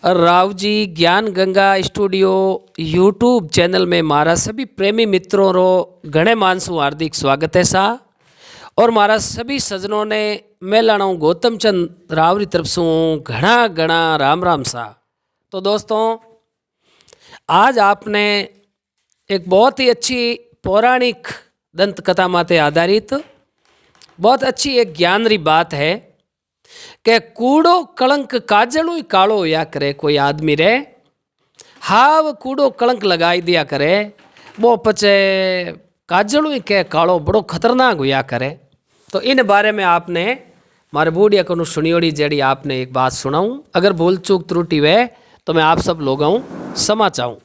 राव जी ज्ञान Ganga studio YouTube channel में मारा सभी प्रेमी मित्रों रो घणे मानसू हार्दिक स्वागत है सा। और मारा सभी सजनों ने मैं लाना हूँ गौतम चंद राव की तरफ से घना घना राम राम सा। तो दोस्तों आज आपने एक बहुत ही अच्छी पौराणिक दंत कथा माते आधारित बहुत अच्छी एक ज्ञान री बात है कि कूड़ो कलंक काजलू ही कालो होया करे। कोई आदमी रे हाव कूड़ो कलंक लगाई दिया करे वो पचे काजलू ही के कालो बड़ो खतरनाक होया करे। तो इन बारे में आपने मारे बूढ़िया को सुनियोड़ी जेड़ी आपने एक बात सुनाऊं। अगर भूल चूक त्रुटि वे तो मैं आप सब लोगों क्षमा चाहूं।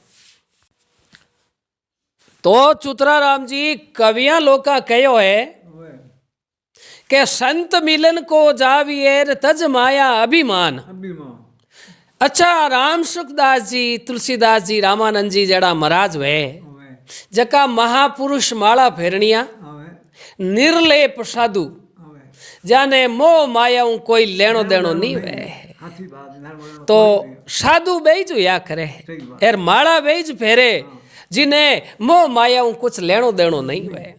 तो चुतरा राम जी कवियां लोका कहो है के संत मिलन को जाविएर तज माया अभिमान। अच्छा राम सुखदास जी तुलसीदास जी रामानंद जी जड़ा महाराज वे जका महापुरुष माला फेरनिया निर्लेप साधु जाने मोह माया कोई लेनो देनो नहीं वे। तो साधु बेज या करे एर माला बेज फेरे जिन्हें मोह माया कुछ लेनो देनो नहीं वे।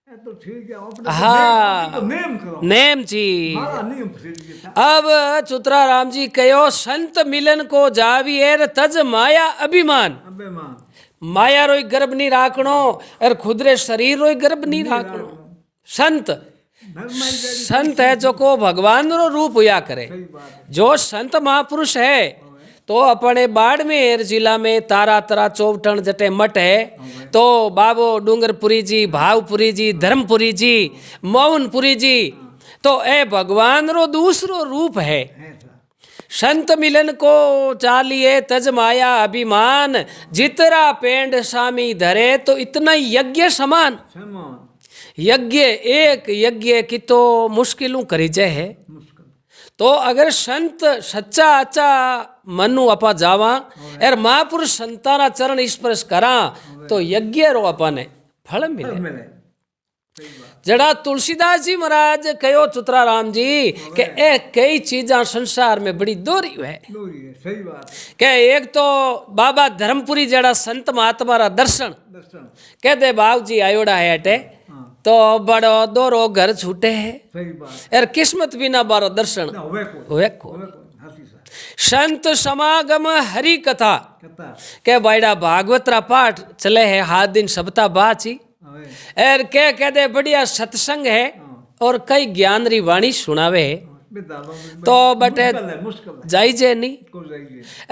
तो ठीक है हाँ तो नेम करो नेम जी। अब चुतरा राम जी कहो संत मिलन को जाविएर तज माया अभिमान। माया रोई गर्भ नहीं राखणो और खुदरे शरीर रोई गर्भ नहीं राखणो। संत संत है जो को भगवान रो रूप हुआ करे। जो संत महापुरुष है तो अपने बाड़मेर जिला में तारा तरा चौवटन जटे मठ है तो बाबो डूंगरपुरी जी भावपुरी जी धर्मपुरी जी मोहनपुरी जी तो ए भगवान रो दूसरो रूप है। संत मिलन को चालिए तज माया अभिमान जितरा पेंड स्वामी धरे तो इतना यज्ञ समान। यज्ञ एक यज्ञ की तो मुश्किलों करी जाए है। तो अगर संत सच्चा अच्छा मनु अपा जावा और महापुरुष संताना चरण स्पर्श करा तो यज्ञ रो अपने फल मिले। जड़ा तुलसीदास जी महाराज कहो चुतरा राम जी के ए कई चीजा संसार में बड़ी दोरी है। सही बात के एक तो बाबा धर्मपुरी जड़ा संत महात्मा रा दर्शन कह दे बाबू जी आयोड़ा है अटे तो बड़ो दोरो घर छूटे है। सही बात यार किस्मत बिना बारो दर्शन हुए को। संत समागम हरि कथा के बाइडा भागवत रा पाठ चले है हाथ दिन सप्ताह बाची और के कहते बढ़िया सत्संग है और कई ज्ञान री वाणी सुनावे है। तो बटे जाइजे नहीं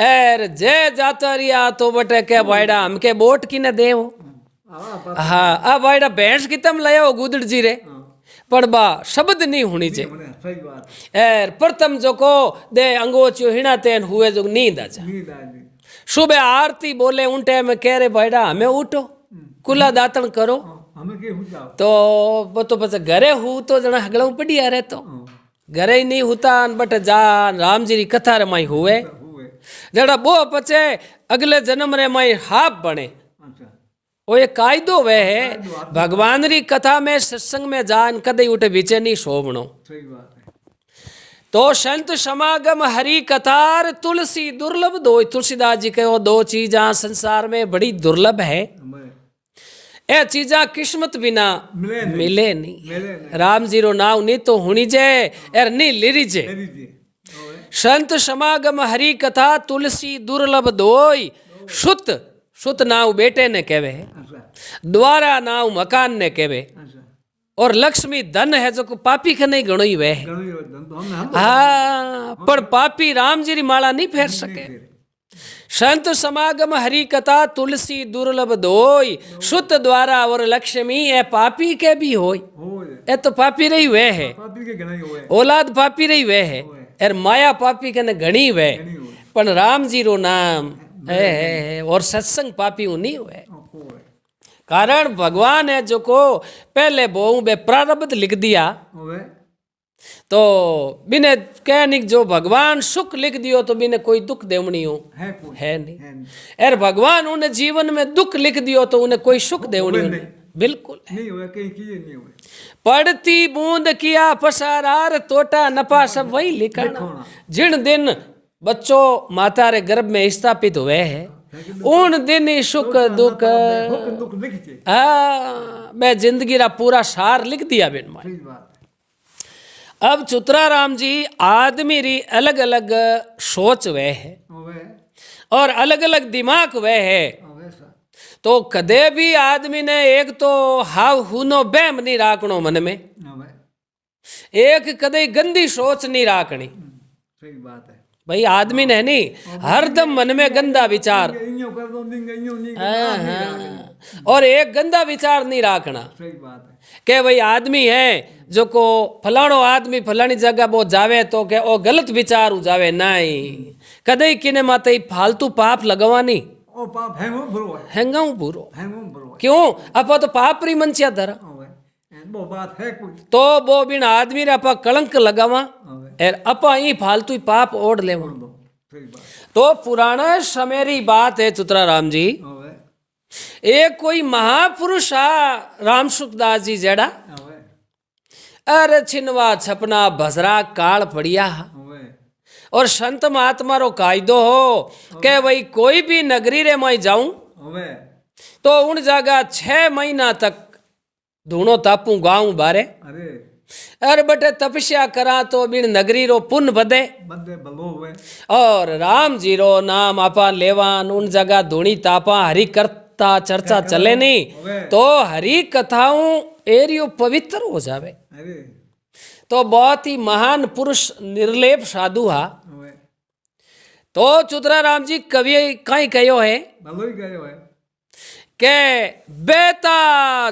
एर जे जाता रिया तो बटे के बाइडा हमके बोट की न देव। हाँ अब बाइडा भैंस की तम लायो गुदड़ जी रे पर बा शब्द नहीं होनी चाहिए। एर प्रथम जो को दे अंगोचियो हिना तेन हुए जो नींद आजा सुबह आरती बोले उन टाइम कह रहे भाईडा हमें उठो कुला दातन करो तो पचा घरे हूँ तो जना हगड़ा पड़िया रहे तो घरे ही नहीं होता बट जा राम जी री कथा रे माई हुए जड़ा बो पचे अगले जन्म रे माई हाफ बने। वो ये कायदो वे है भगवान री कथा में सत्संग में जान कदे उठे बीचे नहीं शोभनो। तो संत समागम हरि कथार तुलसी दुर्लभ दो। तुलसीदास जी कहो दो चीजा संसार में बड़ी दुर्लभ है ए चीजा किस्मत बिना मिले नहीं। राम जी रो नाव नहीं तो हुनी जे एर नहीं लिरी जे। संत समागम हरि कथा तुलसी दुर्लभ दोई। सुत सुत नाव बेटे ने कहवे द्वारा नाव मकान ने कहवे और लक्ष्मी धन है जो को पापी के नहीं गणोई वे। हाँ पर पापी राम जी री माला नहीं फेर सके। संत समागम हरि कथा तुलसी दुर्लभ दोई। सुत द्वारा और लक्ष्मी ए पापी के भी होई ए तो पापी रही वे है औलाद पापी रही वे है एर माया पापी के न घणी वे पर राम जी रो नाम है और सत्संग पापी नहीं हुए। कारण भगवान है जो को पहले बहु बे प्रारब्ध लिख दिया तो बिने कहनिक जो भगवान सुख लिख दियो तो बिने कोई दुख देवनी हो है नहीं। एर भगवान उन्हें जीवन में दुख लिख दियो तो उन्हें कोई सुख देवनी नहीं बिल्कुल नहीं हुआ कहीं किए नहीं हुए। पड़ती बूंद किया पसारार तोटा नपा सब वही लिखा जिन दिन बच्चों माता रे गर्भ में स्थापित हुए हैं उन दिन ही सुख दुख हुक दुख लिखते मैं जिंदगी रा पूरा सार लिख दिया बेन माई। सही बात अब चुतराराम जी आदमी री अलग अलग सोच वे है होवे और अलग अलग दिमाग वे है। होवे सा तो कदे भी आदमी ने एक तो हाव हुनो बैम नहीं राखणो मन में, होवे एक कदे गंदी सोच नहीं राखनी। सही बात है भाई आदमी ने नहीं हरदम मन में गंदा विचार इयो कर दो दिन इयो नहीं हाँ। और एक गंदा विचार नहीं राखना सही बात है के भाई आदमी है जो को फलाणो आदमी फलानी जगह वो जावे तो के ओ गलत विचार हो जावे नहीं कदे किने माते फालतू पाप लगवानी ओ पाप है वो बुरो है हैंगाऊ बुरो बुरो है क्यों अपा तो पाप री मनचिया धरा होवे वो बात है कोई तो वो बिन आदमी रे अपा कलंक लगावा होवे और अपा ही फालतू पाप ओढ़ ले। बोल दो सही बात तो पुराना समय री बात है चुतराराम जी होवे एक कोई महापुरुष आ राम सुखदास जी जेड़ा होवे अरे छिनवा छपना भसरा काल पड़िया होवे और संत महात्मा रो कायदो हो के भाई कोई भी नगरी रे मैं जाऊं होवे तो उन जगह 6 महीना तक धूणो तापू गाऊं बारे अरे अरे बटे तपस्या करा तो बिन नगरी रो पुण्य बदे बंदे भलो हुए और राम जी रो नाम आपा लेवान उन जगह धूणी तापा हरि करता चर्चा चले नहीं तो हरि कथाओं एरियो पवित्र हो जावे। अरे तो बहुत ही महान पुरुष निर्लेप साधु हा। होवे तो चुतराराम जी कवि कहीं कहो है भलो ही गयो है के बेता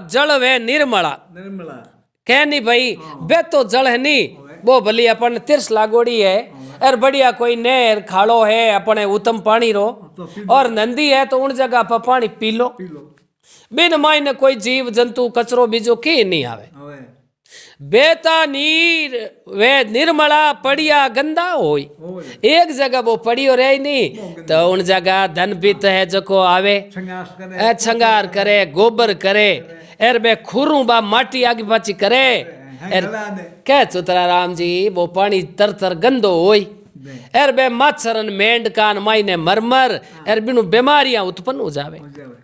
जल वे निर्मला निर्मला कह नहीं भाई बे तो जल है नहीं वो भली अपन तिरस लागोड़ी है और बढ़िया कोई नहर खाड़ो है अपने उत्तम पानी रो तो और नंदी है तो उन जगह पर पानी पी लो पी लो बिन मायने कोई जीव जंतु कचरो बीजो की नहीं आवे। होवे बेता नीर वे निर्मला पड़िया गंदा होई होवे एक जगह वो पड़ियो रहे नहीं तो उन जगह धन बीत है जो को आवे संन्यास करे छंगार करे गोबर करे एर बे खुरू बा माटी आगे पाची करे एर गला दे कह चुतराराम जी वो पानी तर तर गंदो होई दे एर बे मच्छरन मेंढकान मायने मरमर एर बिनु बीमारियां उत्पन्न हो जावे। हो जावे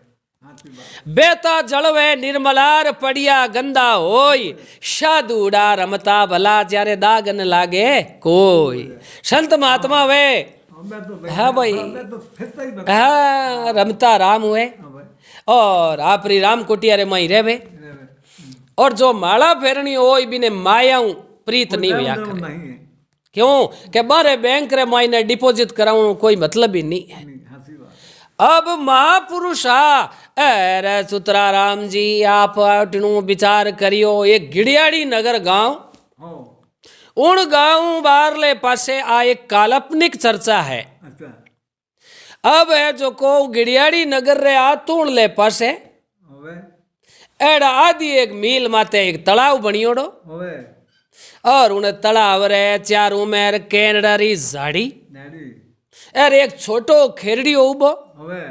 हाथी बात बेता जलवे निर्मलार पड़िया गंदा होई साधुड़ा रमता भला जारे दाग न लागे कोई संत महात्मा वे मैं तो हाँ भाई मैं तो फिरता ही बता हाँ रमता राम हुए होवे और आपरी राम कुटिया रे माई रेवे रेवे और जो माला फेरनी होई बिने मायाऊ प्रीत नहीं हुआ नहीं करे है क्यों के बारे बैंक रे माई ने डिपॉजिट कराऊं कोई मतलब ही नहीं है। नहीं हाथी बात अब महापुरुष अरे चुतराराम जी आप अटनू विचार करियो एक गिड़ियाड़ी नगर गांव हो उन गांव बारले पासे आ एक काल्पनिक चर्चा है। अच्छा अब है जो को गिड़ियाड़ी नगर रे आतूण ले पासे होवे एड़ा आदि एक मील माते एक तालाब बनियोड़ो होवे और उन तालाब रे चारों में कैनडा री झाड़ी डैडी और एक छोटो खेरड़ी उबो। होवे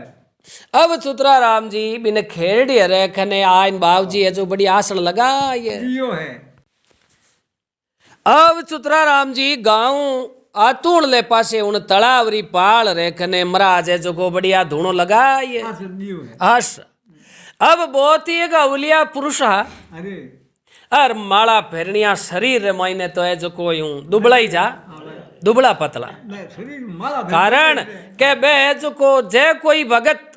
अब चुतराराम जी बिन खेरड़ी रे खने आइन बाबूजी है जो बड़ी आसन लगा ये जियो है अब चुतराराम जी गांव आतूण ले पासे उन तलावरी पाल रे खने महाराज है जो को बढ़िया धूणो लगा ये आसर जियो है हस अब बहुत ही एक अवलिया पुरुष है अरे और माला फेरनिया शरीर रे मायने तो है जो को यूं दुबला ही जा दुबला पतला नहीं शरीर माला कारण के बे जो को जे कोई भगत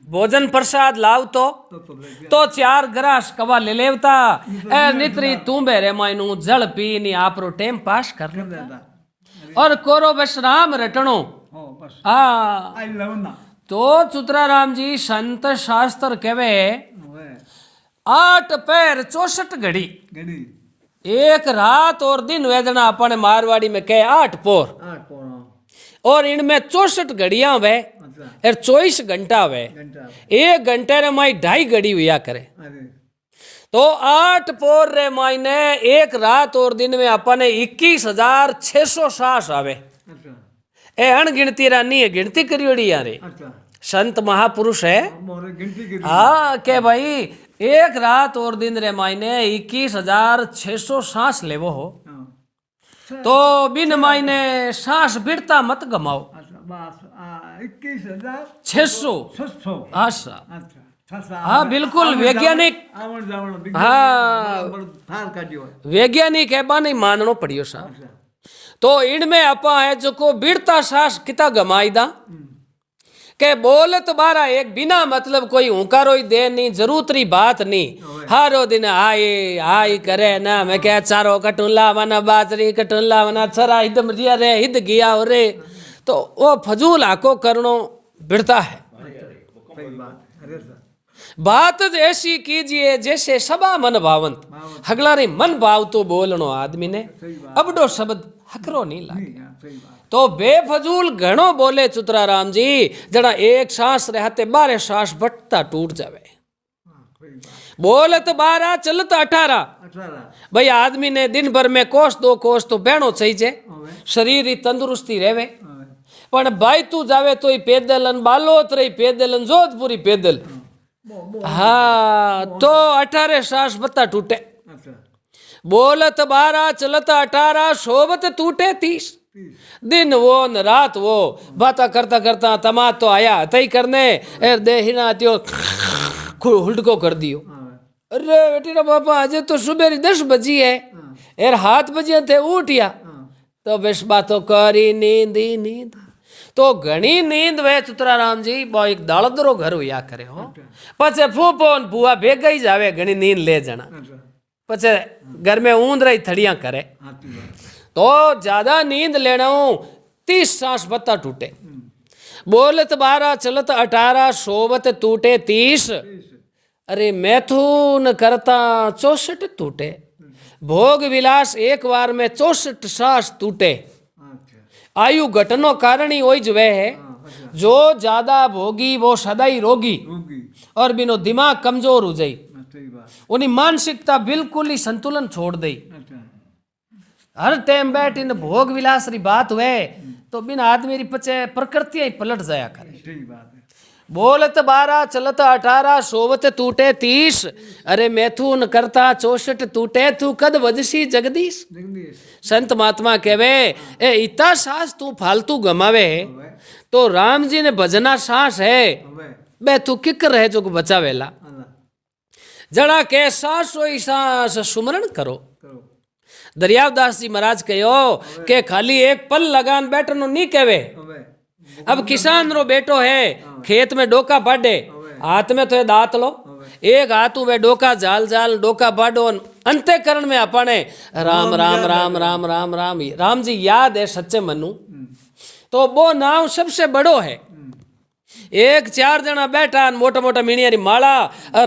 भोजन प्रसाद लाव तो 4 ग्रास कवा ले लेवता ए नितरी तू बेरे मायनू जल पी नी आपरो टाइम पास कर लेता और कोरो बस राम रटणो हो बस हाँ आई लवना तो चुतराराम जी संत शास्त्र कहवे होवे 8 पैर 64 घड़ी गड़ी एक रात और दिन वेदना अपने मारवाड़ी में कहे 8 पोर 8 पौना और इनमें 64 घड़ियां वे अच्छा और 24 घंटा वे घंटा 1 घंटे रे माई 2.5 घड़ी हुआ करे अरे तो 8 पोर रे माई ने एक रात और दिन में अपने 21,600 सांस आवे। अच्छा ए अनगिनती रा नहीं है गिनती करियोड़ी यारे अच्छा संत महापुरुष है मोरे गिनती की हाँ के भाई एक रात और दिन रे मायने 21,600 सांस लेवो हो। हाँ तो बिन मायने सांस भिड़ता मत गमाओ। अच्छा बस 21,600 600 आशा। अच्छा छसा हाँ बिल्कुल वैज्ञानिक आवण जावण हाँ। बराबर थार काढ्यो है वैज्ञानिक है बा नहीं माननो पड़ियो सा। अच्छा तो इनमें आपा है जो को बिड़ता सांस किता गमाई दा के बोलत बारा एक बिना मतलब कोई हुंकारो ही दे नहीं जरूरत री बात नहीं हारो दिन आए आई करे ना मैं क्या चारो कटून लावाना बाजरी कटून लावाना छरा हिदम रिया रे हिद गया रे तो वो फजूल आको करनो बिड़ता है। सही बात अरे सर बात ऐसी कीजिए जैसे सबा मन भावंत हगला रे मन भाव तो बोलनो आदमी ने अबडो शब्द हकरो नहीं लागे। नहीं हाँ, सही बात तो बेफजूल घणो बोले चुतराराम जी जड़ा एक सांस रहते 12 सांस बटता टूट जावे। हाँ, सही बात बोलत 12 चलत 18 18 भाई आदमी ने दिन भर में कोस 2 कोस तो बहनो चाहिए હવે शरीर ही तंदुरुस्ती रहेवे હવે पण भाई तू जावे तो ही पैदल अन बालोत रही पैदल अन जोधपुरी पैदल બહુ બહુ हाँ तो 18 सांस बत्ता टूटे। अच्छा बोलत 12 चलत 18 शोभत टूटे 30 30 दिन वो न रात वो बाता करता करता तमा तो आया तई करने एर देहिना त्यो हुलको कर दियो। હવે अरे बेटी रा बापा आज तो सुबह 10 बजी है एर 7 बजे थे उठिया हाँ तो बस बातो करी नींद ही नींद तो घणी नींद वे तुतराराम जी बो एक दाड़दरो घर हुआ करे हो पछे फूफो न बुआ भेगा ही जावे घणी नींद ले जाना अच्छा पछे घर में ऊंद रही थड़ियां करे સાચી વાત तो ज्यादा नींद लेना 30 सांस बत्ता टूटे। बोलत 12 चलत 18 सोवत टूटे 30 अरे मैथुन करता 64 टूटे भोग विलास एक बार में 64 सांस टूटे। अच्छा आयु घटनो कारण ही वही जो है हाँ अच्छा जो ज्यादा भोगी वो सदा ही रोगी રોગી और बिनो दिमाग कमजोर हो जाई हाँ, सही बात उन्हीं मानसिकता बिल्कुल ही संतुलन छोड़ दई अच्छा हर टाइम बैठ इन भोग विलास री बात हुए तो बिन आदमी री पचे प्रकृति ही पलट जाया करे। सही बात है बोलत 12 चलत 18 सोवत टूटे 30 अरे मैथुन करता 64 टूटे तू कद वजसी जगदीश। जगदीश संत महात्मा कहवे ए इतना सांस तू फालतू गमावे હવે तो राम जी ने भजना सांस है હવે बे तू किकर रहे जो बचावेला અલ્લાહ जड़ा के सांस सोई सांस सुमरण करो। કરો दरियावदास जी महाराज कहो के खाली एक पल लगान बैठनो नहीं कहवे। હવે अब किसान रो बेटो है खेत में डोका पाडे हाथ में तो ये दांत लो एक हाथ में डोका जाल जाल डोका पाडो अंत्यकरण में अपने राम राम राम राम राम राम राम जी याद है सच्चे मनु तो वो नाम सबसे बड़ो है। एक 4 जना बैठा मोटा मोटा मीणिया री माला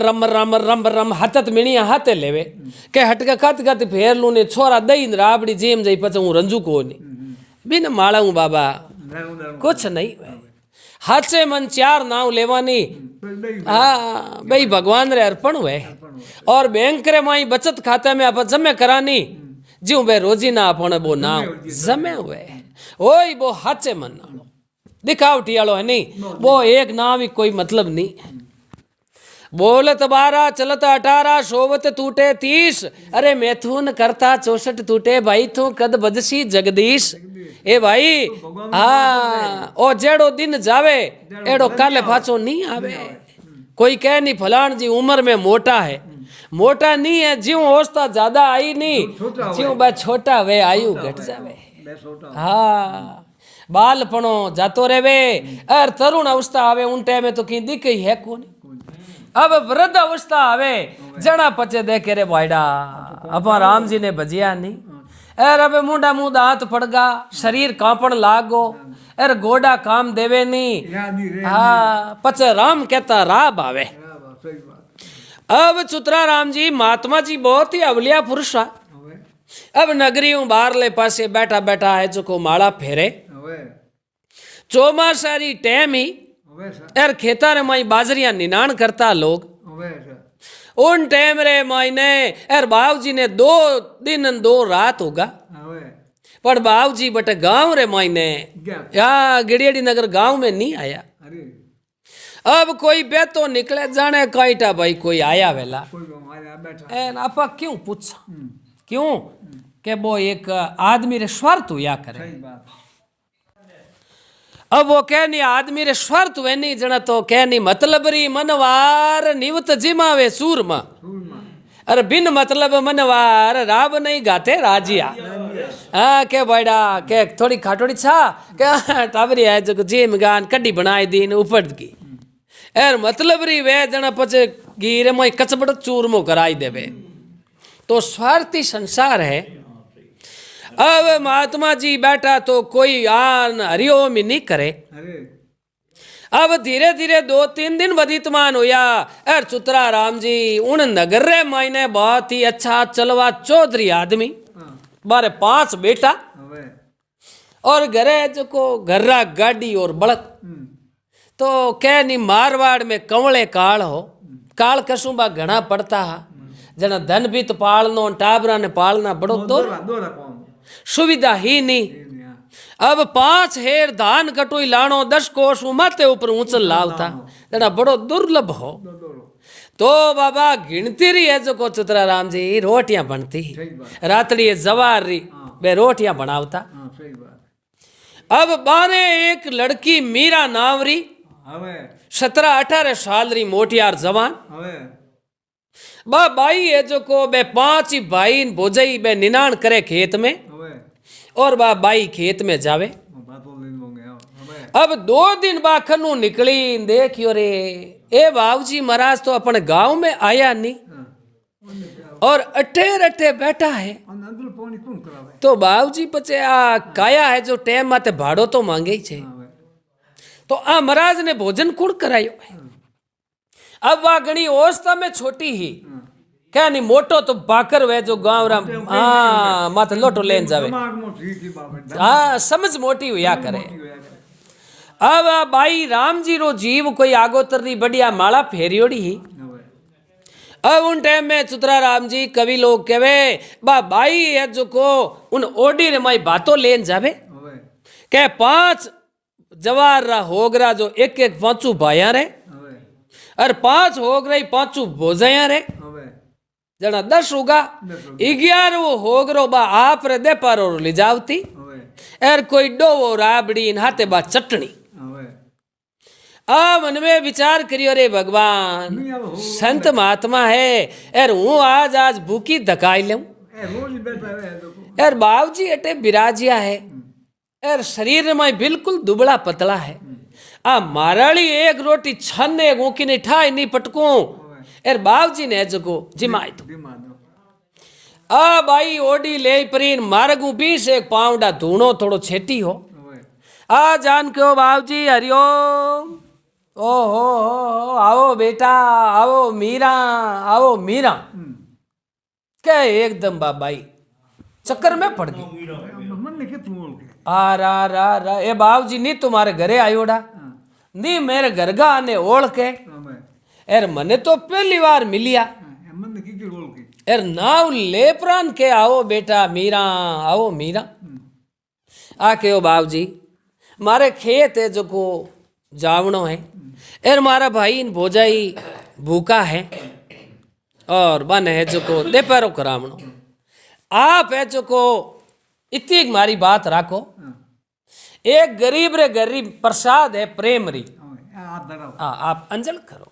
रम रम रम रम हाथत मीणिया हाथे लेवे के हटके खाती खाती फेर लू ने छोरा दई ने राबड़ी जेम जई पचे हूँ रंजू को नहीं बिन माला हूँ बाबा નાનું નાનું कुछ नहीं हाथे मन 4 नाव लेवानी हाँ भाई भगवान रे अर्पण हुए और बैंक रे माई बचत खाते में आप जमे करानी जीव भाई रोजी ना अपने वो नाव जमे हुए ओई वो हाथे मन नालो दिखावटी वालो है नहीं वो एक नाम ही कोई मतलब नहीं। बोलत 12 चलत 18 सोवत टूटे 30 अरे मैथुन करता 64 टूटे भाई तू कद बजसी जगदीश। ए भाई हाँ ओ जेड़ो दिन जावे एड़ो काले पाछो नहीं आवे। कोई कह नहीं फलान जी उम्र में मोटा है मोटा नहीं है ज्यों होस्ता ज्यादा आई नहीं ज्यों बा छोटा वे आयु घट जावे। બેસોટા हाँ बालपणो जातो रेवे अर तरुण अवस्था आवे उन टाइम में तो कहीं दिख ही है कौन। अब वृद्ध अवस्था आवे जड़ा पचे देखे रे भाईडा अपा राम जी ने भजिया नहीं अर अब मुंडा मुंडा हाथ पड़गा शरीर कांपण लागो अर गोडा काम देवे नहीं યાદી રે हाँ पचे राम कहता राब आवे। બરાબર સહી વાત अब चुतरा राम जी महात्मा जी बहुत ही अवलिया पुरुष है। હવે अब नगरी बारले पासे बैठा बैठा है जो को माला फेरे હવે चौमासारी टाइम ही હવે સર यार खेता रे माई बाजरिया निनाण करता लोग હવે સર उन टाइम रे माई ने यार बाबू जी ने 2 दिन 2 रात होगा હવે पर बाबू जी बटे गांव रे माई ने ગયા या गिड़ियाड़ी नगर गांव में नहीं आया। અરે अब कोई बेतो निकले जाने काईटा भाई कोई आया वेला કોઈ મારે આ બેઠા एन आपा क्यों पूछा क्यों कि वो एक आदमी रे स्वार्थ हुआ करे। सही बात अब वो कह नहीं आदमी रे स्वार्थ हुए नहीं जना तो कह नहीं मतलब री मनवार निवत जिमावे सूरमा सूरमा अरे बिन मतलब मनवार राब नहीं गाते राजिया। हाँ के बड़ा के थोड़ी खाटोड़ी छा के टाबरी है जो जिम गान कड्डी बनाई दीन ऊपर की एर मतलब री वे जना पचे गिरे मोई कचबड़ चूरमो कराई देवे तो स्वार्थी संसार है। अब महात्मा जी बैठा तो कोई आन हरिओम ही नहीं करे। अरे अब धीरे धीरे 2-3 दिन व्यतीतमान होया और चुतरा राम जी उन नगर रे मायने बहुत ही अच्छा चलवा चौधरी आदमी हाँ बारे 5 बेटा હવે और घरे जो को घर्रा गाड़ी और बड़क तो कह नहीं मारवाड़ में कंवले काल हो काल कसुबा घना पड़ता है जना धन भी तो पालनो टाबरा ने पालना बड़ो दौर દોરા કોમ सुविधा ही नहीं। એને આ अब 5 हेर धान कटोई लाणो 10 कोस माथे ऊपर ऊंचल लावता जना बड़ो दुर्लभ हो દોરો तो बाबा गिनती रही है जो को चुतरा राम जी रोटियां बनती સહી વાત रातड़ी जवार री बे रोटियां बनावता। હા સહી વાત अब बाने एक लड़की मीरा नावरी હવે 17-18 साल री मोटियार जवान હવે बा बाई है जो को बे 5 ही भाई भोजई बे निनाण करे खेत में હવે और बा बाई खेत में जावे। ભાતો લઈને મોંગે હવે अब 2 दिन बाखनु निकली देखियो रे ए बाबूजी महाराज तो अपने गांव में आया नहीं હા और अठे अठे बैठा है અને અંદર પાણી કોણ કરાવે तो बाबूजी पचे आ काया है जो टेम माते भाड़ो तो मांगे ही छे હવે तो आ महाराज ने भोजन कुण करायो है। अब वा घणी अवस्था में छोटी ही क्या नहीं मोटो तो बाकर वे जो गांव राम हाँ माथे लोटो लेन जावे દિમાગમાં ઠીક બાબત हाँ समझ मोटी हुआ करे। अब आ बाई राम जी रो जीव कोई आगोतर री बढ़िया माला फेरियोड़ी ही। હવે अब उन टाइम में चुतरा राम जी कवि लोग कहे बा बाई है जो को उन ओडी रे माई बातों लेन जावे હવે के 5 जवार रा होगरा जो एक एक 5 भाया रे હવે और 5 होगरा 5 भोजया रे હવે जना 10 होगा 11 वो होगरो बा आप रे दे पारो ले जावती હવે एर कोई डोवो राबड़ी हाथे बा चटनी। હવે आ मन में विचार करियो रे भगवान નહીં હવે હું संत महात्मा है एर हूँ आज भूखी धकाई लूं એ રોજ બેઠા રહે લોકો यार बाबूजी अटे बिराजिया है यार शरीर में बिल्कुल दुबला पतला है आ माराली एक रोटी छन एक ऊँकी नहीं ठाई नहीं पटकूं यार बाबूजी ने जगो जिमाई तो ધીમા દો आ भाई ओडी ले परीन मारगू 20 एक पाउंडा धूणो थोड़ो छेटी हो હવે आ जान के बाबूजी हरिओम ओ हो आओ बेटा आओ मीरा क्या एकदम बाबाई चक्कर में पड़ गई। મને કે તું ઓળખે आ रा ए बाबूजी नी तुम्हारे घरे आयोड़ा नी मेरे घर का आने ओढ़ के હવે एर मने तो पहली बार मिलिया એ મને કીકી ઓળખે एर नाव लेपरान के आओ बेटा मीरा आओ मीरा आ के ओ बाबूजी मारे खेत है जो को जावणो है एर मारा भाई इन भोजाई भूखा है और बन है जो को देपरो करावणो आप है जो को इतनी मारी बात राखो एक गरीब रे गरीब प्रसाद है प्रेम री હવે આ ધરાવ हाँ आप अंजल करो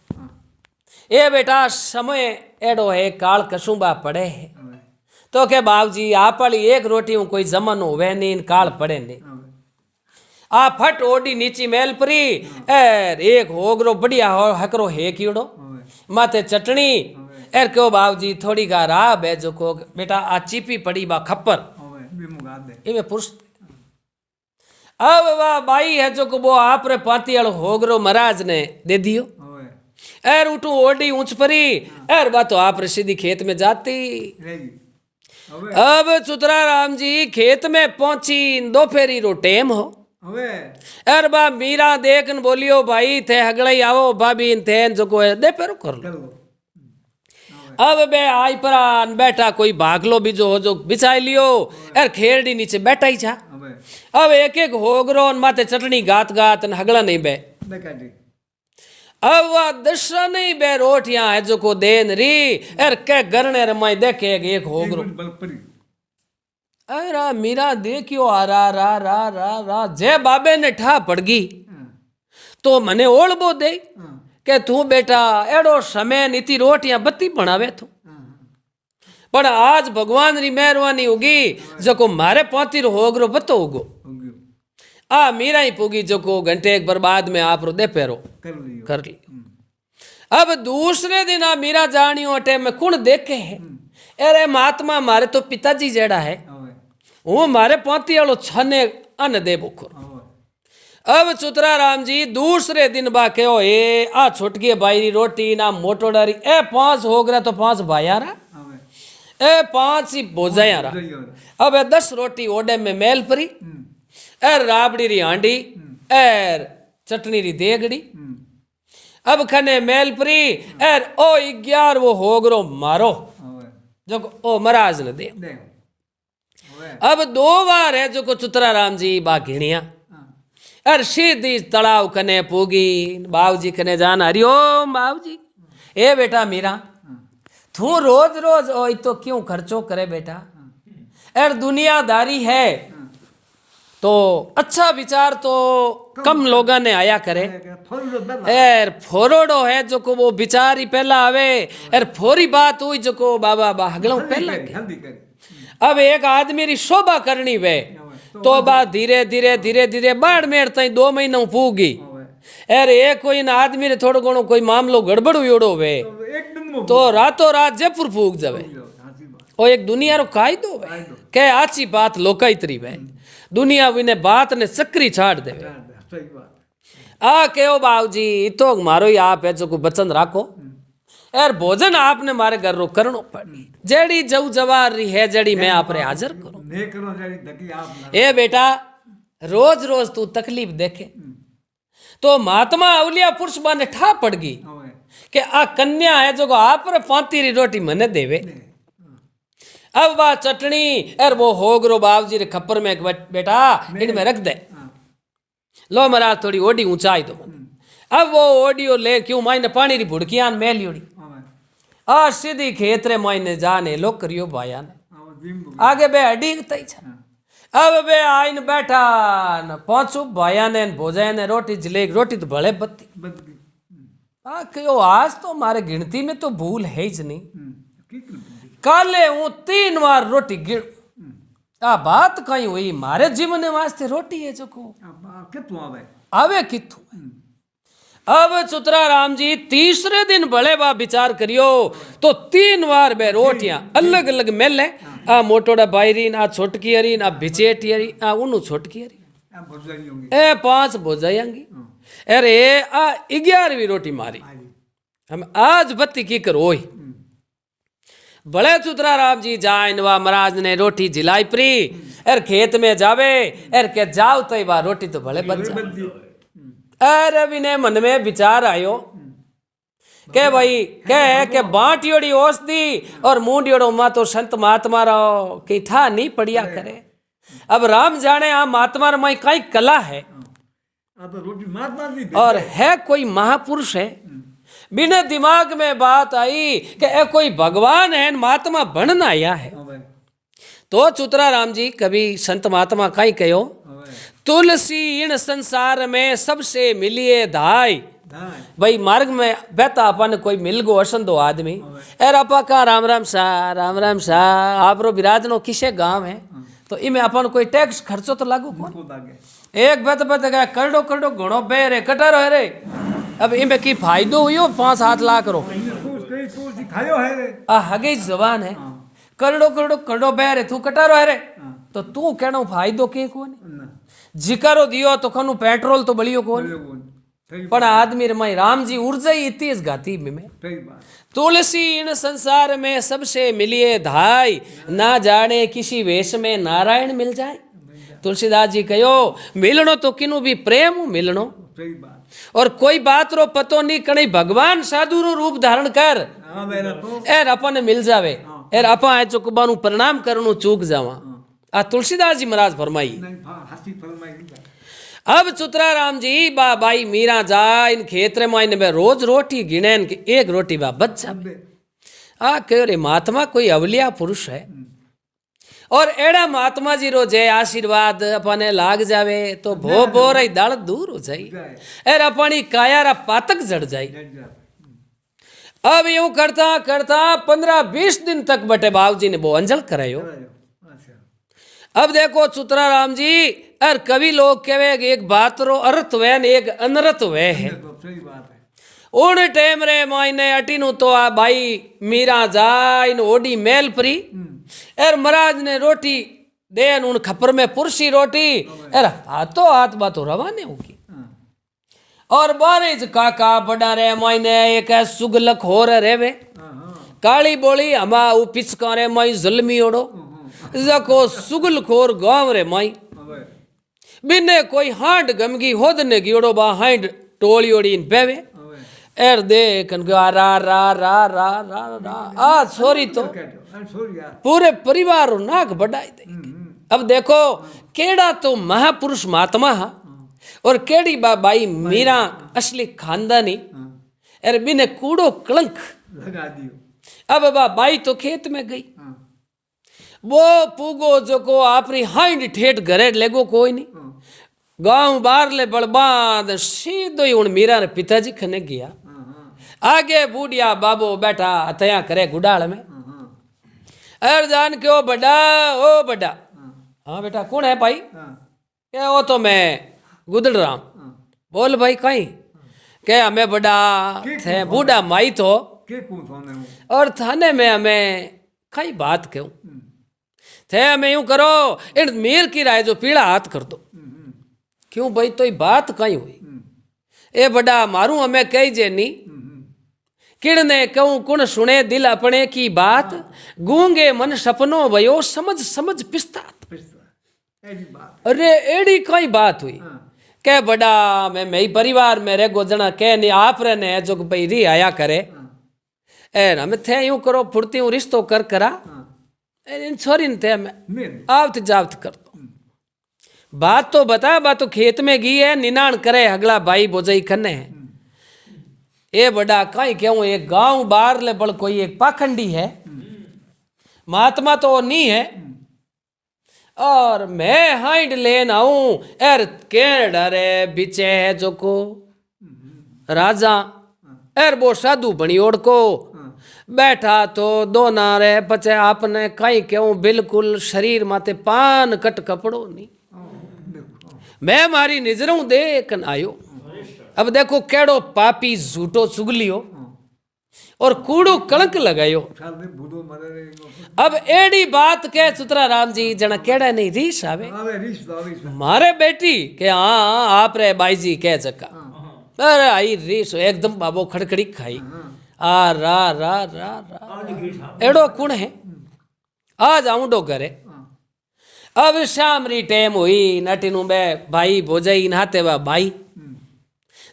ए बेटा समय एडो है काल कसुबा पड़े है હવે तो के बाबूजी आप वाली एक रोटी हूँ कोई जमन होवे नहीं काल पड़े नहीं હવે आ फट ओडी नीची मेल परी एर एक होगरो बढ़िया हो हकरो है कीड़ो હવે माथे चटनी एर क्यों बाबूजी थोड़ी का राह है जो को बेटा आ चीपी पड़ी बा खप्पर હવે બીમું ગા દે इवे पुरुष अब वाह बाई है जो को वो आप रे पाती वालो होगरो महाराज ने दे दियो હવે एर उठू ओडी ऊंच परी एर बा तो आप रे सीधी खेत में जाती। રહી ગઈ હવે अब चुतरा राम जी खेत में पहुंची दोपहरी रो टेम हो હવે एर बा मीरा देखन बोलियो भाई थे हगड़ई आओ भाभी इन थे जो को दे पेरो कर लो। કર લો अब बे आई परान बैठा कोई भागलो भी जो हो जो बिछाई लियो एर खेरडी नीचे बैठा ही छा। હવે अब एक एक होगरो न माथे चटनी गात गात न हगड़ा नहीं बे દેખાડી अब वह दशा नहीं बे रोटियां है जो को देन री एर के गरने रमाई देखे एक होगरो બલ પરી अरे मीरा देखियो आ रा जे बाबे ने ठा पड़ गई तो मने ओळबो दे के तू बेटा एड़ो समय नीति रोटियां बत्ती बनावे तू पण आज भगवान री मेहरबानी होगी जको मारे पोती रो होगरो बतो होगो आ मीरा ही पुगी जको घंटे एक बर्बाद में आप रो दे पेरो कर ली अब दूसरे दिन आ मीरा जानियो अटे में कुण देखे है अरे महात्मा मारे तो पिताजी जेड़ा है वो मारे पोती वालो छने अन दे बुखर अब चुतरा राम जी दूसरे दिन बा कहो ए आ छुटकी भाई री रोटी ना मोटो डारी ए 5 हो गया तो 5 भायारा ए 5 ही भोजायारा अब ए 10 रोटी ओडे में मेल परी एर राबड़ी री हांडी एर चटनी री देगड़ी अब खने मेल परी एर ओ 11 वो होगरो मारो जो ओ महाराज ने दे अब 2 बार है जो को चुतरा राम जी बा घिणिया अर सीधी तलाव कने पूगी बाबूजी कने जान हरिओम बाबूजी ए बेटा मीरा तू रोज रोज ओ तो क्यों खर्चो करे बेटा एर दुनियादारी है तो अच्छा विचार तो कम लोगों ने आया करे एर फोरोडो है जो को वो विचार ही पहला आवे एर फोरी बात हुई जो को बाबा बागलों पहला अब एक आदमी री शोभा करनी वे तो बात धीरे धीरे धीरे धीरे बाड़मेर तई 2 महीना पूगी अरे एक कोई ना आदमी रे थोड़ो घणो कोई मामलो गड़बड़ हुयोड़ो वे तो रातों रात जयपुर फूक जावे ओ एक दुनिया रो कायदो वे के आची बात लोकायतरी वे दुनिया विने बात ने चक्री छाड़ देवे आ केओ बाबूजी तो मारो ही आप है जो को बचन राखो यार भोजन आपने मारे घर रो करनो पड़ी जेड़ी जऊ जवार री है जेड़ी मैं आपरे हाजिर करो ए बेटा रोज रोज तू तकलीफ देखे तो महात्मा अवलिया पुरुष बाने ठा पड़ गई कि आ कन्या है जो आप रे 5 री रोटी मने देवे अब बा चटनी और वो होगरो बाबूजी रे खप्पर में बेटा इनमें रख दे लो महाराज थोड़ी ओडी ऊंचाई दो अब वो ओडियो ले क्यों मायने पानी री भुड़कियां मेल योड़ी आ सीधी खेत रे मायने जाने लो करियो भाया ने आगे बे अडी तई छा अब बे आइन बैठा न पहुंचू भाया ने भोजाया ने रोटी जलेग रोटी तो भले बत्ती आ क्यों आज तो मारे गिनती में तो भूल है ही नहीं काले हूं 3 बार रोटी गिण आ बात कहीं हुई मारे जीवन वास्ते रोटी है जो को आवे कितु अब चुतरा राम जी तीसरे दिन भले बा विचार करियो तो 3 बार बे रोटियां अलग अलग मेले आ मोटोड़ा बायरी ना छोटकी हरी ना बिचेटी हरी आ उनु छोटकी हरी ए 5 भोजायांगी अरे आ 11वीं रोटी मारी हम आज बत्ती की करोई बड़े चुतरा राम जी जाइन वा महाराज ने रोटी जिलाई प्री एर खेत में जावे एर के जाओ तो बा रोटी तो भले बच जा अरे विने मन में विचार आयो के भाई के बांटियोड़ी औषधि और मुंडियोड़ो मा तो संत महात्मा रो की ठा नहीं पड़िया करे अब राम जाने आ महात्मा रो माई कई कला है और है कोई महापुरुष है बिना दिमाग में बात आई कि ए कोई भगवान है महात्मा बनना आया है तो चुतरा राम जी कभी संत महात्मा कई कहो तुलसी इन संसार में सबसे मिलिए धाई भाई मार्ग में बैठा अपन कोई मिल गो असंदो आदमी एर आपा का राम राम सा आप रो विराजनो किसे गांव है तो इमे अपन कोई टैक्स खर्चो तो लागू कौन एक बत गया करडो करडो घणो बे रे कटारो है रे अब इमे की फायदो हुयो 5-7 लाख रो आ हगे जवान है करडो करडो करडो बे रे तू कटारो है रे तो तू कहनो फायदो के कोन जिकारो दियो तो खनु पेट्रोल तो बलियो कोन पण आदमी रमाई राम जी ऊर्जा ही इतनी गाती में तुलसी इन संसार में सबसे मिलिए धाई ना जाने किसी वेश में नारायण मिल जाए तुलसीदास जी कहो मिलनो तो किनु भी प्रेम मिलनो और कोई बात रो पतो नहीं कणी भगवान साधु रो रूप धारण कर एर अपन मिल जावे एर अपा है चुकबानु प्रणाम करनु चूक जावा आ तुलसीदास जी महाराज फरमाई अब चुतरा राम जी बाई मीरा जा इन खेतरे मायने में रोज रोटी गिने एक रोटी बा बच जावे आ कह रे महात्मा कोई अवलिया पुरुष है और एड़ा महात्मा जी रो जय आशीर्वाद अपने लाग जावे तो भो भो रही दाल दूर हो जाई एर अपनी काया रा पातक जड़ जाई। जट जा अब यूं करता करता 15-20 दिन तक बटे बाबूजी ने वो अंजल करायो। अच्छा अब देखो चुतरा राम जी और कवि लोग कहे कि एक बात रो अर्थ वे ने एक अनर्थ वे है। तो सही बात है। उन टाइम रे मायने अटीनु तो आ भाई मीरा जाय न ओडी मेल परी एर महाराज ने रोटी देन उन खपर में पुरसी रोटी एर हाथों हाथ बातो रवाने होगी। और बारिज काका बड़ा रे मायने एक सुगलख हो रे वे काली बोली हमा उ पिचका रे माई जुल्मी ओड़ो जको सुगल खोर गांव रे माई अबे बिने कोई हांड गमगी होद ने गियोड़ो बा हांड टोली ओड़ी इन पेवे अबे एर देख रा रा रा रा रा रा रा आ सॉरी तो कहतो छोड़ यार पूरे परिवार रो नाक बढ़ाई दे। अब देखो केड़ा तो महापुरुष महात्मा हा और केड़ी बाई मीरा असली खानदानी एर बिने कूड़ो कलंक लगा दियो। अब बाई तो खेत में गई हाँ वो पूगो जो को आपरी हाइंड ठेठ घरे लेगो कोई नहीं गांव बाहर ले बड़बाद सीधो ही उन मीरा रे पिताजी खने गया। हाँ आगे बूढ़िया बाबो बैठा तया करे गुडाल में हाँ अर जान के ओ बड़ा ओ बड़ा हाँ बेटा कौन है भाई हाँ क्या वो तो मैं गुदड़ राम बोल भाई कहीं क्या हमें बड़ा थे बूढ़ा माई तो के कौन सोने हूँ और थाने में हमें कई बात क्यों थे हमें यूं करो इन मीर की राय जो पीड़ा हाथ कर दो। क्यों भाई तो ये बात कहीं हुई ए बड़ा मारू हमें कही जे नी किड़ने कहूं कुण सुने दिल अपने की बात गूंगे मन सपनों भयो समझ समझ पिस्तात। ऐसी बात अरे एड़ी कई बात हुई के बड़ा मैं ही परिवार में रह गोजना के नहीं आप रे ने जो भाई री आया करे ए हमें थे यूं करो फुर्ती हूं रिश्तो कर करा इन छोरी थे मैं नहीं आवत जावत कर दो बात तो बता बात तो खेत में गई है निनाण करे अगला भाई बोझई खन्ने है ए बड़ा कहीं क्यों एक गांव बाहर ले बड़ कोई एक पाखंडी है महात्मा तो वो नहीं है और मैं हाइड लेन आऊं एर के डरे बिचे है जो को राजा एर वो साधु बनी ओढ़ को बैठा तो दो नारे पचे आपने कहीं क्यों बिल्कुल शरीर माते पान कट कपड़ो नहीं मैं मारी नजरों देखन आयो। अब देखो केड़ो पापी झूठो चुगलियो और कूड़ो कलंक लगायो। साल में बूढ़ो मरे रहेंगे अब एडी बात के सुतरा राम जी जना केड़ा नहीं रीस आवे अबे रिश्ता मारे बेटी के हाँ आप रे बाई जी कह चका अरे आई रीस एकदम बाबो खड़खड़ी खाई आ रा रा रा रा एड़ो कुण है आज आऊंडो करे। अब शाम री टाइम हुई नटीनु बे भाई भोजई नहाते वा भाई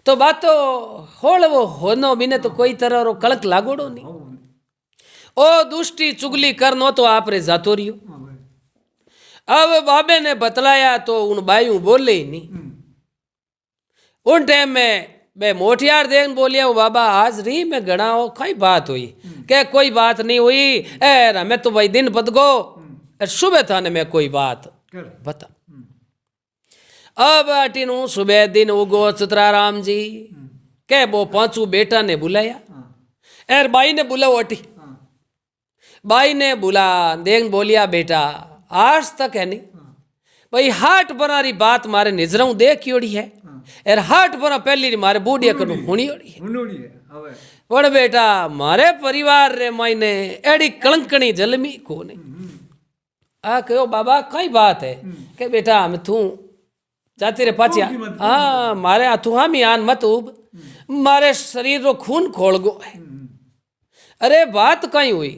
तो बात तो होल वो होनो बिने तो कोई तरह रो कलंक लागोड़ो नहीं ओ दुष्टी चुगली करनो तो आप रे जातो रियो। अब बाबे ने बतलाया तो उन बाइयों बोले ही नहीं। उन टाइम में बे मोटियार देन बोलिया बाबा आज री में गणा हो कई बात हुई क्या कोई बात नहीं हुई एर हमें तो भाई दिन बदगो सुबह थाने में कोई बात कर बता। अब अटीनु सुबह दिन उगो चित्राराम जी के वो पांचू बेटा ने बुलाया एर बाई ने बुला ओटी बाई ने बुला देख बोलिया बेटा आज तक है नहीं भाई हाट बनारी बात मारे निजरों देख योड़ी है एर हाट बना पहली मारे बूढ़िया कनु हुणी ओड़ी है मुनोड़ी है अबे पण बेटा मारे परिवार रे मायने एड़ी कलंकणी जलमी को नहीं आ कहो बाबा कई बात है के बेटा हम तू जाती रे पाचिया हाँ मारे तू हम आन मत उब मारे शरीर रो खून खोल गो है। अरे बात कहीं हुई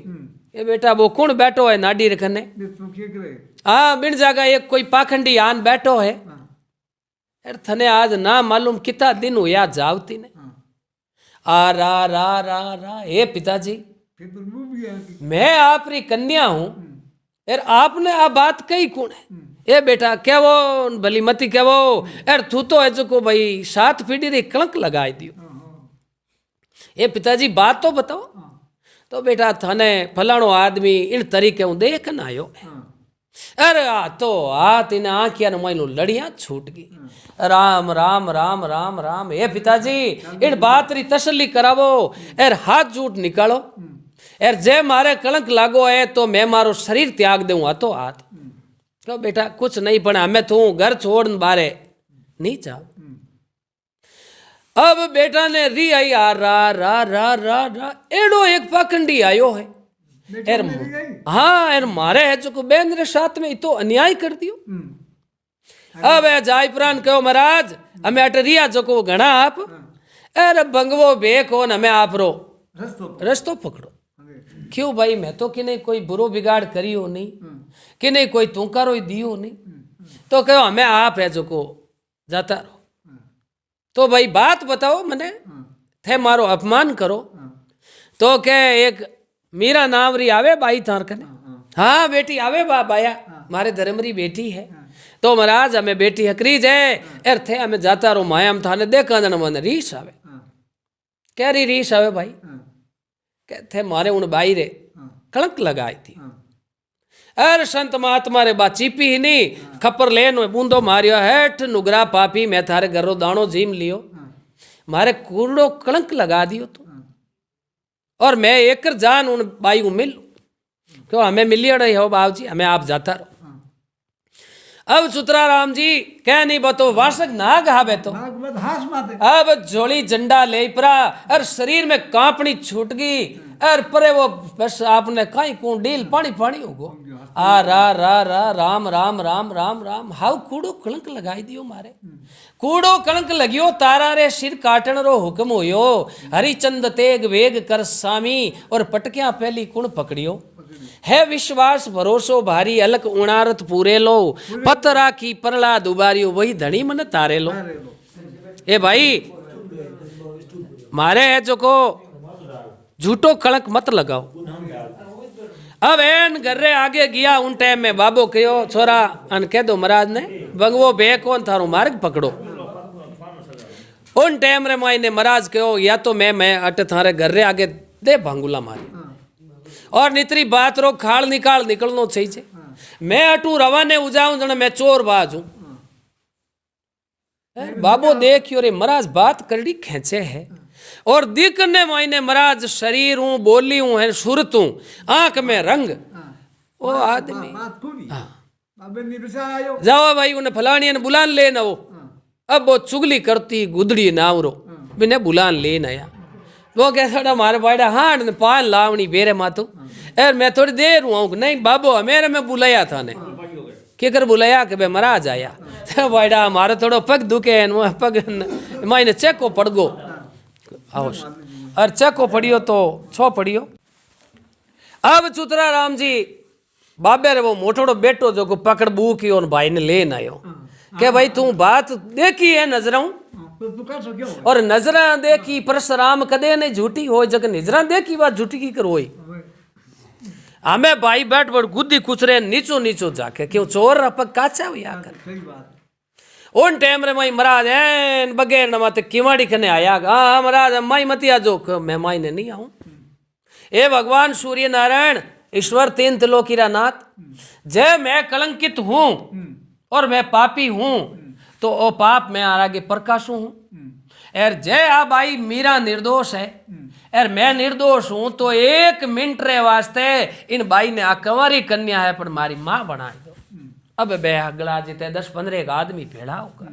ये बेटा वो कौन बैठो है नाडी रखने तू क्या करे हाँ बिन जगह एक कोई पाखंडी आन बैठो है यार थने आज ना मालूम कितना दिन हुआ जावती ने आ रा रा रा रा हे पिताजी फिर तो डूब गया मैं आपरी कन्या हूँ यार आपने आ बात कही कौन है ए बेटा क्या वो भली मती क्या वो यार तू तो है जो को भाई 7 पीढ़ी रे कलंक लगाई दियो। ए पिताजी बात तो बताओ तो बेटा थाने फलाणो आदमी इन तरीके हूँ देख न आयो अरे आ तो हाथ इन आंखिया ने माइनो लड़िया छूट गई। राम राम राम राम राम। हे पिताजी इन बात री तसल्ली करावो एर हाथ जूट निकालो एर जे मारे कलंक लागो है तो मैं मारो शरीर त्याग दूं हाथों हाथ। कहो बेटा कुछ नहीं पण हमें तू घर छोड़ बारे नहीं चाह। अब बेटा ने री आई आ रा रा रा रा रा एडो एक पाखंडी आयो है एर हाँ एर मारे है जो बेन रे साथ में तो अन्याय कर दियो। अब ए जाय प्राण कहो महाराज हमें अटरिया जो को घना आप एर भंगवो बेक हो न हमें आप रो रस्तो पकड़ो। क्यों भाई मैं तो कि नहीं कोई बुरो बिगाड़ करी हो नहीं कि नहीं कोई तुकारो दियो नहीं तो कहो हमें आप है जो को जाता रहो। तो भाई बात बताओ मने थे मारो अपमान करो तो के एक मीरा नावरी आवे बाई थार कने। हाँ बेटी आवे बाया मारे धर्मरी बेटी है तो महाराज हमें बेटी हकरीज है एर थे हमें जाता रो माया हम थाने देखा जन मन रीस आवे। कह रही रीस आवे भाई थे मारे उन बाई रे कलंक लगाई थी। अरे संत महात्मा रे बा चीपी ही नहीं खपर लेन बूंदो मारियो हेठ नुगरा पापी मैं थारे घरो दाणो जीम लियो मारे कूड़ो कलंक लगा दियो तो और मैं एक जान उन बाई को मिल क्यों हमें मिलिए रही हो बाबू जी हमें आप जाता रहो। अब सुतराराम जी कह नहीं बतो वार्षक नाग हावे तो अब जोड़ी झंडा ले परा और शरीर में कांपनी छूट गई और परे वो बस आपने कहीं कौन डील पानी पानी होगो आ रा रा रा राम राम राम राम राम हाउ कूड़ो कलंक लगाई दियो मारे कूड़ो कलंक लगियो तारा रे सिर काटन रो हुक्म होयो हरिचंद तेग वेग कर सामी और पटकिया पहली कुण पकड़ियो है विश्वास भरोसो भारी अलक उणारत पूरे लो पत राखी परला दुबारियो वही धनी मन तारे लो। ए भाई मारे है जो को झूठो कलंक मत लगाओ। अब एन घरे आगे गया उन टाइम में बाबो कहो छोरा अन कह दो महाराज ने बंगवो बे कौन थारो मार्ग पकड़ो। उन टाइम रे माई ने महाराज कहो या तो मैं अट थारे घर रे आगे दे भांगुला मारी और नितरी बात रो खाल निकाल निकलनो चाहिए। मैं अटू रवाने उजाऊं जन मैं चोर बाज हूं। बाबो देखियो रे महाराज बात करड़ी खेचे है और दिखने मायने महाराज शरीर हूं बोली हूं है सुरत हूं आंख में रंग ओ आदमी जाओ भाई उन्हें फलानी ने बुलान ले ना वो अब वो चुगली करती गुदड़ी नावरो बिने बुलान ले नया वो कहता मारे बाड़ा हाथ ने पान लावनी बेरे मातू यार मैं थोड़ी देर हुआ नहीं बाबो मेरे में बुलाया था ने क्या कर बुलाया कि भाई महाराज आया बाड़ा हमारे थोड़ा पग दुखे पग मायने चेको पड़ गो आओ और चेको पड़ियो तो छो पड़ियो। अब चुतरा राम जी बाबे रे वो मोटोड़ो बेटो जो को पकड़ बू की और भाई ने लेन आयो के भाई तू बात देखी है नजरों और नजरा देखी परशुराम कदे नहीं झूठी हो जग नजरा देखी बात झूठी की करोई हमें भाई बैठ बैठ गुद्दी कुचरे नीचो नीचो जाके क्यों चोर अपक काचा हुआ कर उन टाइम रे माई महाराज एन बगैर न मत किवाड़ी कने आया हाँ महाराज माई मती आजो मैं माई ने नहीं आऊं। ए भगवान सूर्य नारायण ईश्वर तीन त्रिलोकीरा नाथ जय मैं कलंकित हूं और मैं पापी हूं तो ओ पाप मैं आगे प्रकाशु हूं एर जय आ भाई मीरा निर्दोष है एर मैं निर्दोष हूं तो एक मिनट रे वास्ते इन भाई ने आ कंवारी कन्या है पर मारी मां बना दो। अब बे अगला जीते 10-15 आदमी भेड़ा होकर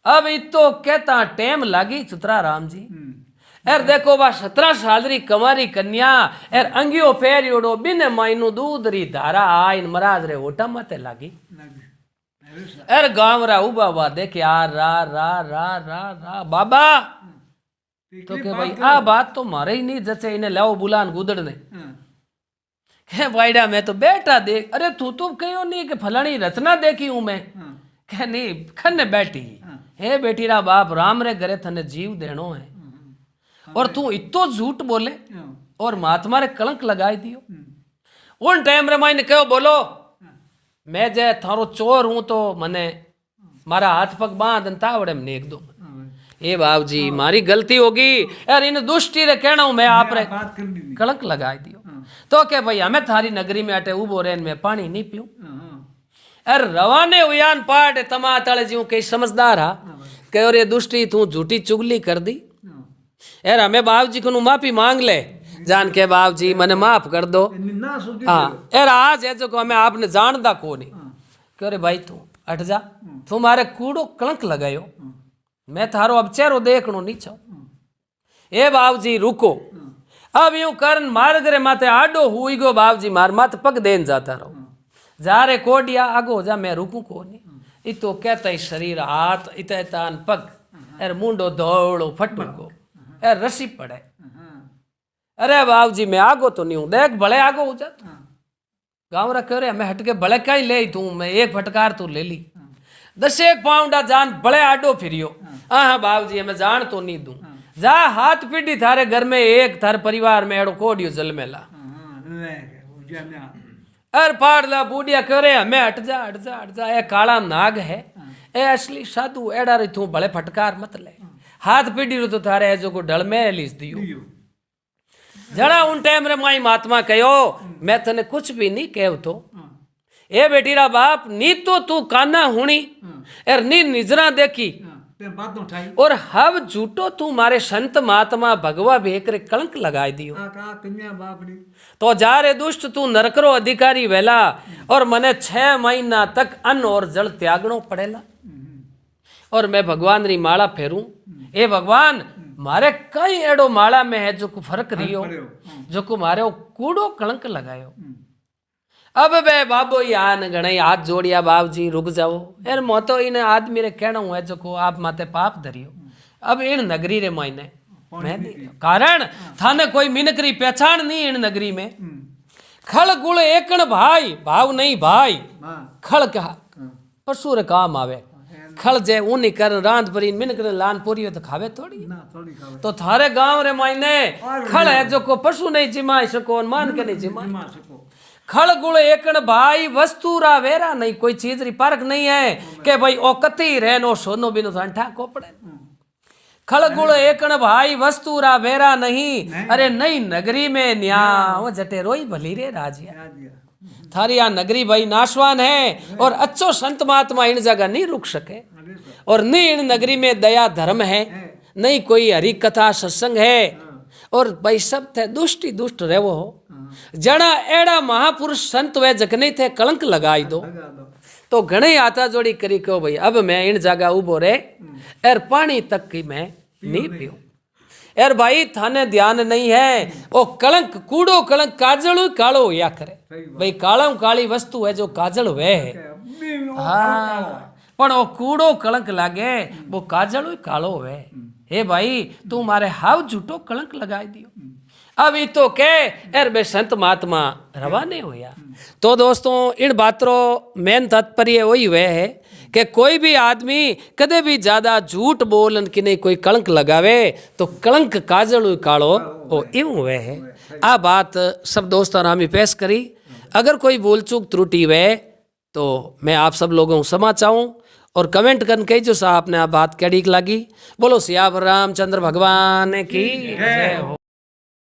अब इतो कहता टेम लागी चुतरा राम जी एर देखो बा 17 साल री कंवारी कन्या एर अंगियो फेरियोड़ो बिन मायनु दूध री धारा आइन महाराज रे ओटा मते लागी एर गांव रा उबा बा देखे आ रा रा रा रा रा बाबा तो के भाई आ बात तो मारे ही नहीं जचे इन्हें लाओ बुलान गुदड़ ने कह वाइडा मैं तो बेटा देख अरे तू तो कहो नहीं कि फलानी रचना देखी हूं मैं कह नहीं खन्ने बैठी हे बेटी रा बाप राम रे घरे थने जीव देनो है और तू इतो झूठ बोले और महात्मा रे कलंक लगाई दियो। उन टाइम रे माइने कहो बोलो मैं जे थारो चोर हूं तो मने मारा हाथ पग बांध तावड़े में नेक दो। ए बाबू जी मारी गलती होगी यार इन दुष्टि रे कहना हूं मैं आप रे कलंक लगाई दियो तो के भाई हमें थारी नगरी में अटे उबो रेन में पानी नहीं पीऊं अरे रवाने हुयान पाट तमा तले जीव कई समझदार हा कहो रे दुष्टी तू झूठी चुगली कर दी यार हमें बाप जी को माफी मांग ले जान के बाप जी मने माफ कर दो ना सुधी हाँ यार आज है जो हमें आपने जानदा को नहीं कहो रे भाई तू हट जा तू मारे कूड़ो कलंक लगायो मैं थारो अब चेहरो देखनो नहीं चाहूं ए बाप जी रुको अब यूं कर मार गरे माथे आडो हुई गो बाप जी मार माथे पग देन जाता रहो जा रे कोडिया आगो जा मैं रुकू को नहीं इतो कहता ही शरीर हाथ इते तान पग एर मुंडो दौड़ो फटको एर रसी पड़े अरे बाप जी मैं आगो तो नहीं हूं देख बड़े आगो हो जाता गाँव रा कह रहे मैं हटके बड़े का ही ले तू मैं एक फटकार तू ले ली 10 पाउंडा जान बड़े आडो फिरियो हाँ बाप जी मैं जान तो नहीं दूं जा हाथ पीढ़ी थारे घर में एक थारे परिवार में एड़ो कोडियो जलमेला अर पाड़ला बूढ़िया कह रहे हमें हट जा हट जा हट जा ए काला नाग है ए असली साधु एड़ा रे तू बड़े फटकार मत ले हाथ पीढ़ी रो तो थारे जो को ढल में लीस दियो जड़ा उन टाइम रे माई महात्मा कहो मैं तने कुछ भी नहीं कह तो ए बेटी रा बाप नी तो तू काना हुणी एर नी निजरा देखी और हव झूठो तू मारे संत महात्मा भगवा भेकरे कलंक लगाई दियो तो जा रे दुष्ट तू नरकरो अधिकारी वेला और मने 6 महीना तक अन्न और जल त्यागनो पड़ेला और मैं भगवान री माला फेरूं ए भगवान मारे कई एड़ो माला में है जो को फर्क रियो जो को मारे वो कूड़ो कलंक लगायो अब बे बाबो यान गणे हाथ जोड़िया बाप जी रुक जाओ यार मो तो इन आदमी रे कहना है जो को आप माते पाप धरियो अब इन नगरी रे मायने मैं नहीं कारण थाने कोई मिनकरी पहचान नहीं इन नगरी में खल गुण एकण भाई भाव नहीं भाई खल कहा पशु रे काम आवे खल जे ऊनी कर रांध परी मिनक रे लान पूरी तो खावे थोड़ी तो थारे गांव रे मायने खल है जो को पशु नहीं जिमा सको मान के नहीं जिमा सको खल गुण एकण भाई वस्तु रा वेरा नहीं कोई चीज री परख नहीं है के भाई ओ कती रहनो सोनो बिनो ठा को पड़े खल गुण एकण भाई वस्तु रा वेरा नहीं अरे नई नगरी में न्याव जटे रोई भली रे राजिया थारी आ नगरी भाई नाशवान है और अच्छो संत महात्मा इन जगह नहीं रुक सके और नहीं इन नगरी में दया धर्म है नहीं कोई हरि कथा सत्संग है और भाई सब थे दुष्टी दुष्ट रेवो हो जड़ा एड़ा महापुरुष संत वे जखने थे कलंक लगाई दो तो घणे आता जोड़ी करी कहो भाई अब मैं इन जगह उबो रे एर पानी तक की मैं नहीं पियो यार भाई थाने ध्यान नहीं है ओ कलंक कूड़ो कलंक काजल कालो या करे भाई काला काली वस्तु है जो काजल वे है हाँ पण ओ कूड़ो कलंक लागे वो काजल कालो वे हे भाई तू मारे हाव झूठो कलंक लगाई दियो अब ये तो के एर बे संत महात्मा रवाने होया तो दोस्तों इन बातों मेन तात्पर्य वही हुए है कि कोई भी आदमी कदे भी ज्यादा झूठ बोलन कि नहीं कोई कलंक लगावे तो कलंक काजल कालो ओ यूं हुए है आ बात सब दोस्तों रामी पेश करी अगर कोई भूल चूक त्रुटि हुए तो मैं आप सब लोगों को क्षमा चाहूँ और कमेंट करके कही जो साहब ने आ बात कैडी लगी बोलो सियावर रामचंद्र भगवान की जय हो।